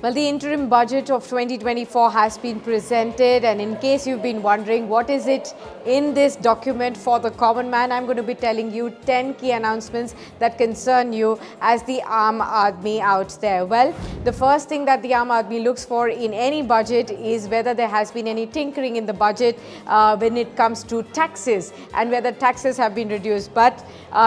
Well, the interim budget of 2024 has been presented, and in case you've been wondering what is it in this document for the common man, I'm going to be telling you 10 key announcements that concern you as the Aam Aadmi out there. Well, the first thing that the Aam Aadmi looks for in any budget is whether there has been any tinkering in the budget when it comes to taxes and whether taxes have been reduced. But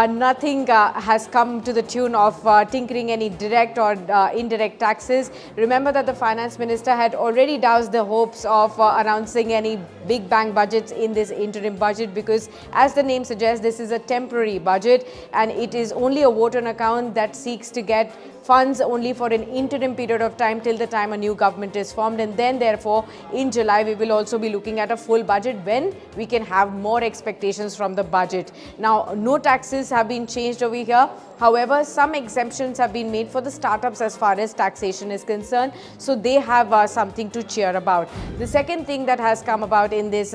nothing has come to the tune of tinkering any direct or indirect taxes. Remember that the finance minister had already doused the hopes of announcing any big bang budgets in this interim budget because, as the name suggests, this is a temporary budget and it is only a vote on account that seeks to get funds only for an interim period of time till the time a new government is formed, and then therefore in July we will also be looking at a full budget when we can have more expectations from the budget. Now, no taxes have been changed over here. However, some exemptions have been made for the startups as far as taxation is concerned, so they have something to cheer about. The second thing that has come about in this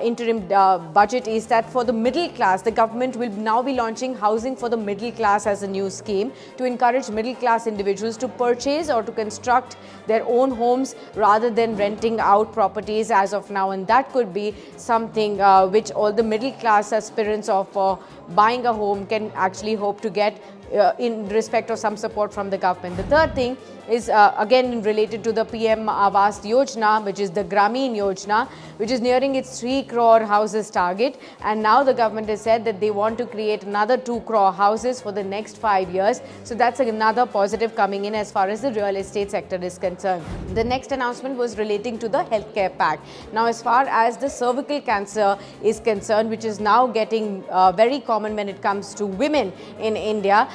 interim budget is that for the middle class, the government will now be launching housing for the middle class as a new scheme to encourage middle class individuals to purchase or to construct their own homes rather than renting out properties as of now, and that could be something which all the middle class aspirants of buying a home can actually hope to get in respect of some support from the government. The third thing is again related to the PM Awas Yojana, which is the Grameen Yojana, which is nearing its 3 crore houses target, and now the government has said that they want to create another 2 crore houses for the next 5 years. So that's another positive coming in as far as the real estate sector is concerned. The next announcement was relating to the healthcare pack. Now, as far as the cervical cancer is concerned, which is now getting very common when it comes to women in India,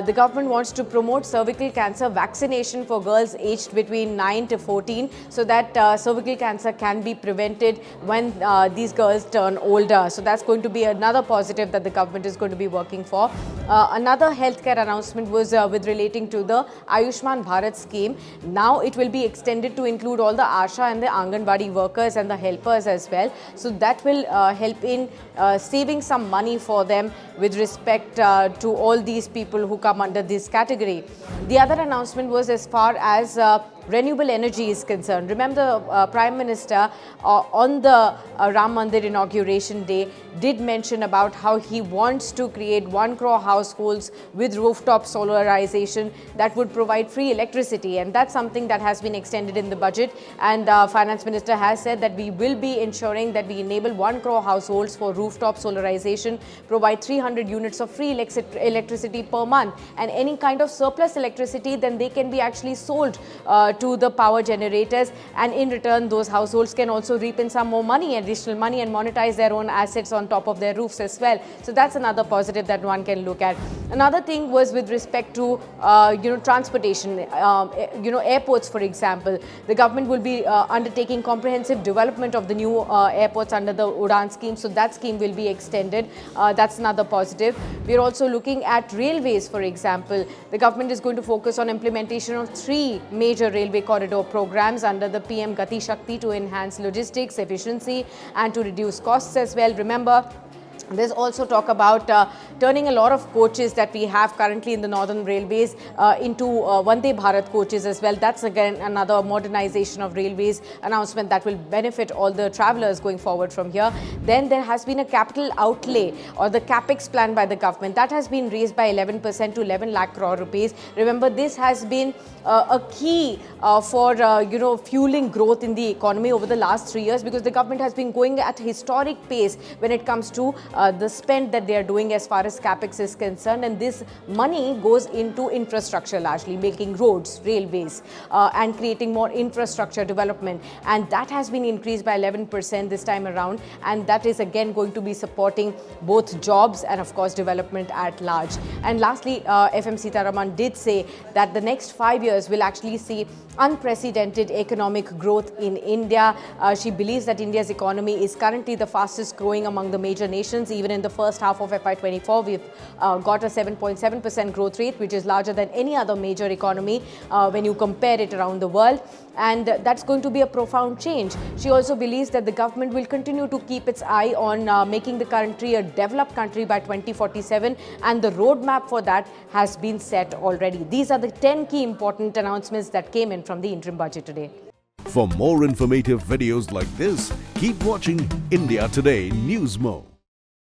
the government wants to promote cervical cancer vaccination for girls aged between 9 to 14 so that cervical cancer can be prevented when these girls turn older. So that's going to be another positive that the government is going to be working for. Another healthcare announcement was with relating to the Ayushman Bharat scheme. Now it will be extended to include all the ASHA and the Anganwadi workers and the helpers as well. So that will help in saving some money for them with respect to all these people who come under this category. The other announcement was as far as renewable energy is concerned. Remember, the Prime Minister on the Ram Mandir inauguration day did mention about how he wants to create 1 crore households with rooftop solarization that would provide free electricity, and that's something that has been extended in the budget, and the Finance Minister has said that we will be ensuring that we enable 1 crore households for rooftop solarization, provide 300 units of free electricity per month, and any kind of surplus electricity then they can be actually sold to the power generators, and in return those households can also reap in some more money, additional money, and monetize their own assets on top of their roofs as well. So that's another positive that one can look at. Another thing was with respect to transportation, airports, for example. The government will be undertaking comprehensive development of the new airports under the Udan scheme, so that scheme will be extended. That's another positive. We are also looking at railways, for example. The government is going to focus on implementation of 3 major railway corridor programs under the PM Gati Shakti to enhance logistics efficiency and to reduce costs as well. Remember, there's also talk about turning a lot of coaches that we have currently in the Northern Railways into Vande Bharat coaches as well. That's again another modernization of railways announcement that will benefit all the travellers going forward from here. Then there has been a capital outlay or the capex plan by the government that has been raised by 11% to 11 lakh crore rupees. Remember, this has been a key for fueling growth in the economy over the last 3 years, because the government has been going at historic pace when it comes to the spend that they are doing as far as capex is concerned, and this money goes into infrastructure, largely making roads, railways, and creating more infrastructure development, and that has been increased by 11% this time around, and that is again going to be supporting both jobs and of course development at large. And lastly, FM Sitaraman did say that the next 5 years will actually see unprecedented economic growth in India. She believes that India's economy is currently the fastest growing among the major nations numbers. Even in the first half of FY24, we've got a 7.7% growth rate, which is larger than any other major economy when you compare it around the world. And that's going to be a profound change. She also believes that the government will continue to keep its eye on making the country a developed country by 2047, and the roadmap for that has been set already. These are the 10 key important announcements that came in from the interim budget today. For more informative videos like this, keep watching India Today News Mo.